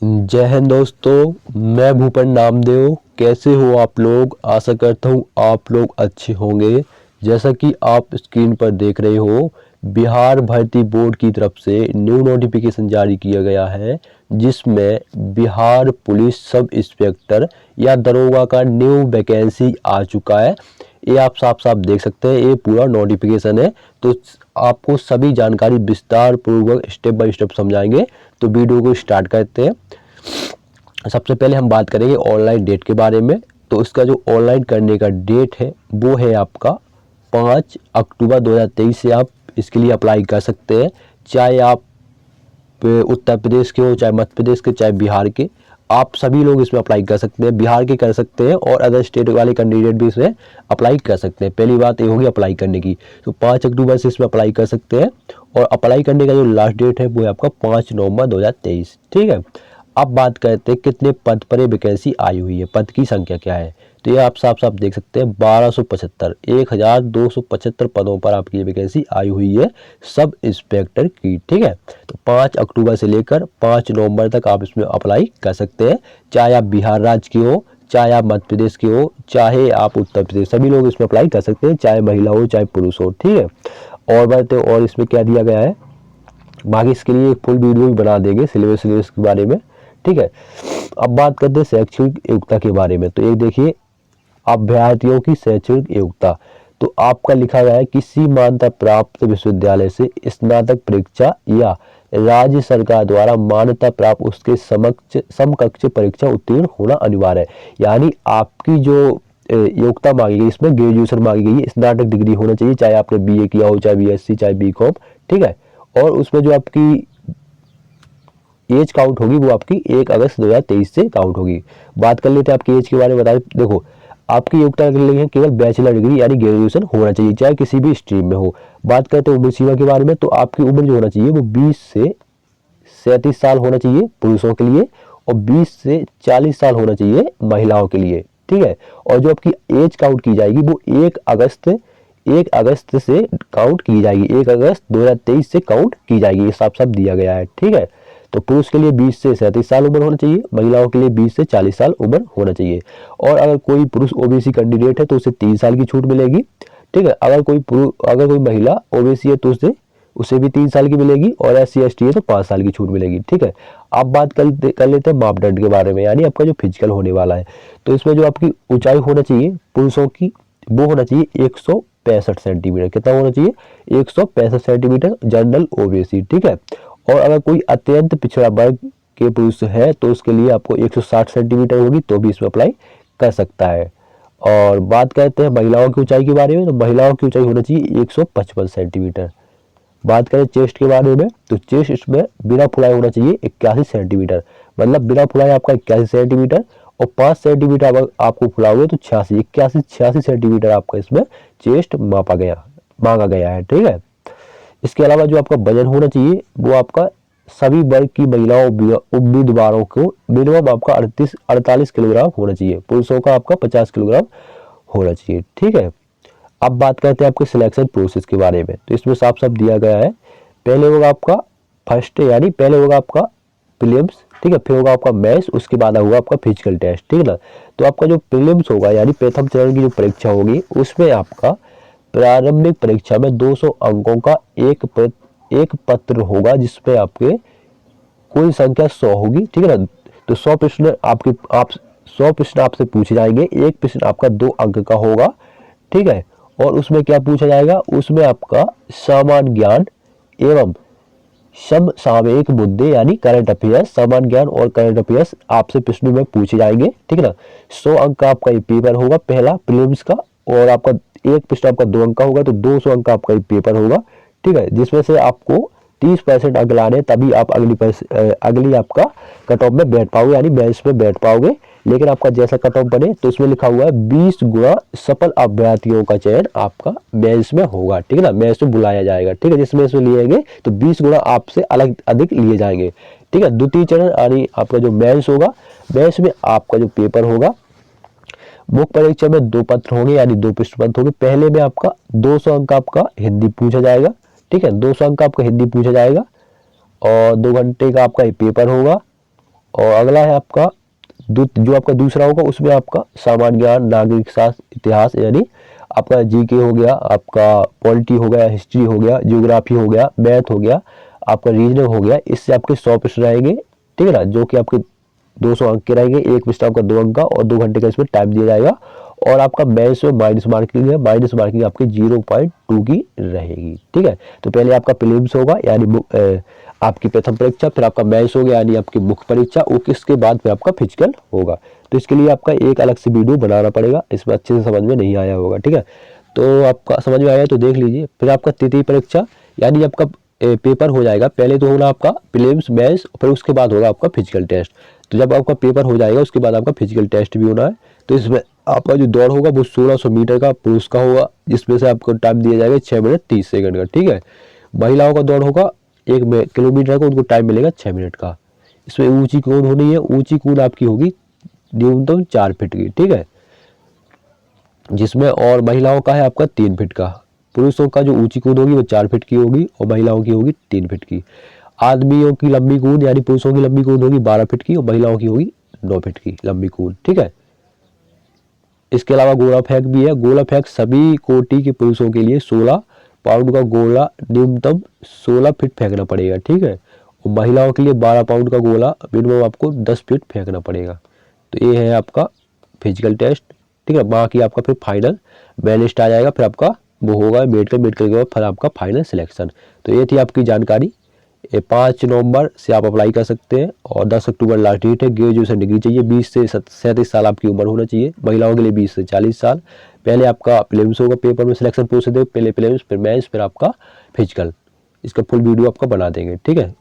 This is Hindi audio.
जय हिंद दोस्तों, मैं भूपेन नामदेव। कैसे हो आप लोग? आशा करता हूँ आप लोग अच्छे होंगे। जैसा कि आप स्क्रीन पर देख रहे हो, बिहार भर्ती बोर्ड की तरफ से न्यू नोटिफिकेशन जारी किया गया है, जिसमें बिहार पुलिस सब इंस्पेक्टर या दरोगा का न्यू वैकेंसी आ चुका है। ये आप साफ साफ देख सकते हैं, ये पूरा नोटिफिकेशन है। तो आपको सभी जानकारी विस्तार पूर्वक स्टेप बाय स्टेप समझाएंगे। तो वीडियो को स्टार्ट करते हैं। सबसे पहले हम बात करेंगे ऑनलाइन डेट के बारे में। तो इसका जो ऑनलाइन करने का डेट है वो है आपका 5 अक्टूबर 2023 से आप इसके लिए अप्लाई कर सकते हैं। चाहे आप उत्तर प्रदेश के हो, चाहे मध्य प्रदेश के, चाहे बिहार के, आप सभी लोग इसमें अप्लाई कर सकते हैं। बिहार के कर सकते हैं और अदर स्टेट वाले कैंडिडेट भी इसमें अप्लाई कर सकते हैं। पहली बात ये होगी अप्लाई करने की। तो 5 अक्टूबर से इसमें अप्लाई कर सकते हैं और अप्लाई करने का जो लास्ट डेट है वो है आपका 5 नवंबर 2023। ठीक है। अब बात करते हैं कितने पद पर ये वैकेंसी आई हुई है, पद की संख्या क्या है। तो ये आप साफ साफ देख सकते हैं 1275 पदों पर आपकी ये वैकेंसी आई हुई है सब इंस्पेक्टर की। ठीक है। तो 5 अक्टूबर से लेकर 5 नवंबर तक आप इसमें अप्लाई कर सकते हैं। चाहे आप बिहार राज्य के हो, चाहे आप मध्य प्रदेश के हो, चाहे आप उत्तर प्रदेश, सभी लोग इसमें अप्लाई कर सकते हैं, चाहे महिला हो चाहे पुरुष हो। ठीक है। और बात और इसमें क्या दिया गया है, बाकी इसके लिए एक फुल वीडियो भी बना देंगे सिलेबस के बारे में। ठीक है। अब बात करते हैं शैक्षणिक योग्यता के बारे में। तो एक देखिए, अभ्यर्थियों की शैक्षणिक योग्यता। तो आपका लिखा गया है किसी मान्यता प्राप्त विश्वविद्यालय से स्नातक परीक्षा या राज्य सरकार द्वारा मान्यता प्राप्त उसके समकक्ष परीक्षा उत्तीर्ण होना अनिवार्य है। यानी आपकी जो योग्यता मांगी गई, इसमें ग्रेजुएशन मांगी गई है, स्नातक डिग्री होना चाहिए, चाहे आपने बीए किया हो, चाहे बीएससी, चाहे बीकॉम। ठीक है। और उसमें जो आपकी एज काउंट होगी वो आपकी 1 अगस्त 2023 से काउंट होगी। बात कर लेते हैं आपकी एज के बारे में। बता देखो, आपकी योग्यता के लिए केवल बैचलर डिग्री यानी ग्रेजुएशन होना चाहिए, चाहे किसी भी स्ट्रीम में हो। बात करते हैं उम्र सीमा के बारे में। तो आपकी उम्र जो होना चाहिए वो 20 से 37 साल होना चाहिए पुरुषों के लिए, और 20 से 40 साल होना चाहिए महिलाओं के लिए। ठीक है। और जो आपकी एज काउंट की जाएगी वो 1 अगस्त से काउंट की जाएगी, 1 अगस्त 2023 से काउंट की जाएगी। ये साफ साफ दिया गया है। ठीक है। तो पुरुष के लिए 20 से 37 साल उम्र होना चाहिए, महिलाओं के लिए 20 से 40 साल उम्र होना चाहिए। और अगर कोई पुरुष ओबीसी कैंडिडेट है तो उसे 3 साल की छूट मिलेगी। ठीक है। अगर कोई महिला ओबीसी है तो उसे भी 3 साल की मिलेगी, और SC ST है तो 5 साल की छूट मिलेगी। ठीक है। अब बात कर लेते हैं मापदंड के बारे में, यानी आपका जो फिजिकल होने वाला है। तो इसमें जो आपकी ऊंचाई होना चाहिए पुरुषों की वो होना चाहिए 165 सेंटीमीटर। कितना होना चाहिए? 165 सेंटीमीटर जनरल ओबीसी। ठीक है। और अगर कोई अत्यंत पिछड़ा वर्ग के पुरुष है तो उसके लिए आपको 160 सेंटीमीटर होगी, तो भी इसमें अप्लाई कर सकता है। और बात करते हैं महिलाओं की ऊंचाई के बारे में। तो महिलाओं की ऊंचाई होना चाहिए 155 सेंटीमीटर। बात करें चेस्ट के बारे में, तो चेस्ट इसमें बिना फुलाए होना चाहिए 81 सेंटीमीटर। मतलब बिना फुलाए आपका 81 सेंटीमीटर, और 5 सेंटीमीटर अगर आपको फुला हुआ तो 86 सेंटीमीटर आपका इसमें चेस्ट मांगा गया है। ठीक है। इसके अलावा जो आपका वजन होना चाहिए वो आपका सभी वर्ग की महिलाओं उम्मीदवारों को मिनिमम आपका 48 किलोग्राम होना चाहिए। पुरुषों का आपका 50 किलोग्राम होना चाहिए। ठीक है। अब बात करते हैं आपके सिलेक्शन प्रोसेस के बारे में। तो इसमें साफ साफ दिया गया है, पहले होगा आपका फर्स्ट, यानी पहले होगा आपका प्रीलिम्स। ठीक है। फिर होगा आपका मेंस, उसके बाद होगा आपका फिजिकल टेस्ट। ठीक है ना। तो आपका जो प्रीलिम्स होगा यानी प्रथम चरण की जो परीक्षा होगी, उसमें आपका प्रारंभिक परीक्षा में 200 अंकों का एक पत्र होगा, जिसपे आपके कुल संख्या 100 होगी। ठीक है ना। तो 100 प्रश्न 100 प्रश्न आपसे पूछे जाएंगे। एक प्रश्न आपका 2 अंक का होगा। ठीक है। और उसमें क्या पूछा जाएगा? उसमें आपका सामान्य ज्ञान एवं समसामयिक मुद्दे यानी करंट अफेयर्स, सामान्य ज्ञान और करंट अफेयर्स आपसे प्रश्नों में पूछे जाएंगे। ठीक है ना। 100 अंक का आपका ये पेपर होगा पहला प्रीलिम्स का, और आपका एक प्रश्न आपका 2 अंक का होगा, तो 200 अंक का आपका ये पेपर होगा। ठीक है। जिसमें से आपको 30% अंक लाने, तभी आप अगली आपका कट ऑफ में बैठ पाओगे, यानी मेंस में बैठ पाओगे। लेकिन आपका जैसा कट ऑफ बने तो उसमें लिखा हुआ है 20 गुना सफल अभ्यर्थियों का चयन आपका मेंस में होगा। ठीक है ना। मेंस में बुलाया जाएगा। ठीक है। जिसमें से लिए तो 20 गुना आपसे अधिक लिए जाएंगे। ठीक है। द्वितीय चरण यानी आपका जो मेंस होगा, मेंस में आपका जो पेपर होगा, मुख्य परीक्षा में 2 पत्र होंगे यानी 2 प्रश्न पत्र होंगे। पहले में आपका 200 अंक आपका हिंदी पूछा जाएगा। ठीक है। 200 अंक का आपका हिंदी पूछा जाएगा, और 2 घंटे का आपका ये पेपर होगा। और अगला है आपका जो आपका दूसरा होगा, उसमें आपका सामान्य ज्ञान, नागरिक शास्त्र, इतिहास यानी आपका जीके हो गया, आपका पॉलिटी हो गया, हिस्ट्री हो गया, ज्योग्राफी हो गया, मैथ हो गया, आपका रीजनिंग हो गया। इससे आपके 100 प्रश्न रहेंगे, ठीक है ना, जो कि आपके 200 अंक के रहेंगे। एक प्रश्न आपका 2 अंक का और 2 घंटे का इसमें टाइम दिया जाएगा। और आपका मैथ्स में माइनस मार्किंग है, माइनस मार्किंग आपकी 0.2 की रहेगी, ठीक है। तो पहले आपका प्रीलिम्स होगा यानी आपकी प्रथम परीक्षा, फिर आपका मैथ्स हो गया यानी आपकी मुख्य परीक्षा, इसके बाद फिर आपका फिजिकल होगा। तो इसके लिए आपका एक अलग से वीडियो बनाना पड़ेगा, इसमें अच्छे से समझ में नहीं आया होगा, ठीक है। तो आपका समझ में आया तो देख लीजिए। फिर आपका तृतीय परीक्षा यानी आपका पेपर हो जाएगा। पहले तो होगा आपका प्रीलिम्स, मैथ्स, फिर उसके बाद होगा आपका फिजिकल टेस्ट। तो जब आपका पेपर हो जाएगा उसके बाद आपका फिजिकल टेस्ट भी होना है। तो इसमें आपका जो दौड़ होगा वो 1600 मीटर का पुरुष का होगा, जिसमें से आपको टाइम दिया जाएगा 6 मिनट 30 सेकंड का, ठीक है। महिलाओं का दौड़ होगा 1 किलोमीटर का, उनको टाइम मिलेगा 6 मिनट का। इसमें ऊंची कूद होनी है, ऊंची कूद आपकी होगी न्यूनतम 4 फीट की, ठीक है, जिसमें और महिलाओं का है आपका 3 फीट का। पुरुषों का जो ऊंची कूद होगी वो 4 फीट की होगी और महिलाओं की होगी 3 फीट की। आदमियों की लंबी कूद यानी पुरुषों की लंबी कूद होगी 12 फीट की और महिलाओं की होगी 9 फीट की लंबी कूद, ठीक है। इसके अलावा गोला फेंक भी है। गोला फेंक सभी कोटि के पुरुषों के लिए 16 पाउंड का गोला न्यूनतम 16 फीट फेंकना पड़ेगा, ठीक है। और महिलाओं के लिए 12 पाउंड का गोला मिनिमम आपको 10 फीट फेंकना पड़ेगा। तो ये है आपका फिजिकल टेस्ट, ठीक है। बाकी आपका फिर फाइनल मेन लिस्ट आ जाएगा, फिर आपका वो होगा मेडिकल के बाद फिर आपका फाइनल सिलेक्शन। तो ये थी आपकी जानकारी। ये 5 नवंबर से आप अप्लाई कर सकते हैं और 10 अक्टूबर लास्ट डेट है। ग्रेजुएशन डिग्री चाहिए, 20 से 37 साल आपकी उम्र होना चाहिए। महिलाओं के लिए 20 से 40 साल। पहले आपका प्रीलिम्स होगा, पेपर में सिलेक्शन प्रोसेस है, पहले प्रीलिम्स फिर मेंस फिर आपका फिजिकल। इसका फुल वीडियो आपका बना देंगे, ठीक है।